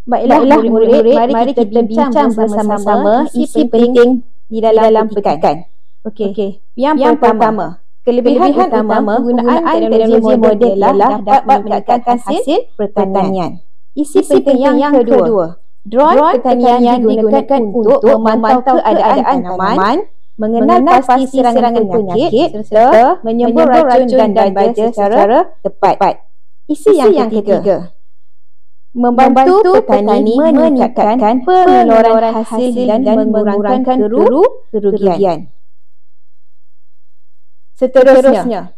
Baiklah murid-murid, mari kita bincang bersama-sama isi penting di dalam petikan. Okey. Yang pertama, kelebihan utama penggunaan teknologi moden adalah dapat meningkatkan hasil pertanian. Isi penting yang kedua, drone pertanian yang digunakan untuk memantau keadaan tanaman, mengenal pasti serangan penyakit serta menyembur racun dan baja secara tepat. Isi yang ketiga, membantu petani meningkatkan pengeluaran hasil dan mengurangkan kerugian. Seterusnya,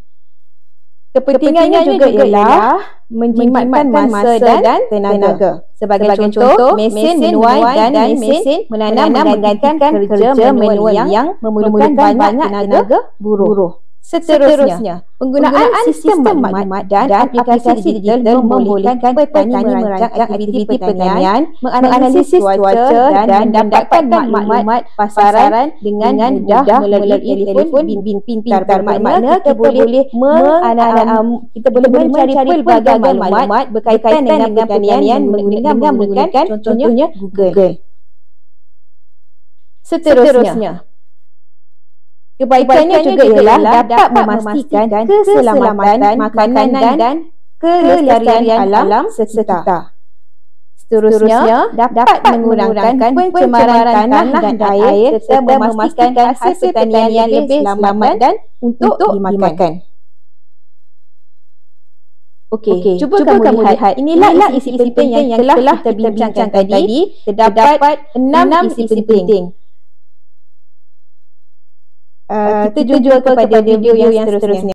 kepentingannya juga ialah menjimatkan masa dan tenaga. Sebagai contoh, mesin menuai dan mesin menanam menggantikan kerja manual yang memerlukan banyak tenaga buruh. Seterusnya, penggunaan sistem maklumat dan aplikasi digital membolehkan petani merancang aktiviti pertanian, menganalisis cuaca dan mendapatkan maklumat pasaran dengan mudah melalui telefon pintar. Bermakna kita boleh mencari pelbagai maklumat berkaitan dengan pertanian menggunakan contohnya Google. Seterusnya, kebaikannya juga ialah dapat memastikan keselamatan makanan dan kelestarian alam sekitar. Seterusnya, dapat mengurangkan pencemaran tanah dan air serta memastikan hasil pertanian lebih selamat dan untuk dimakan. Okey, cuba kamu lihat. Inilah isi penting yang telah kita bincangkan tadi. Terdapat 6 isi penting. Kita jumpa kepada video yang seterusnya.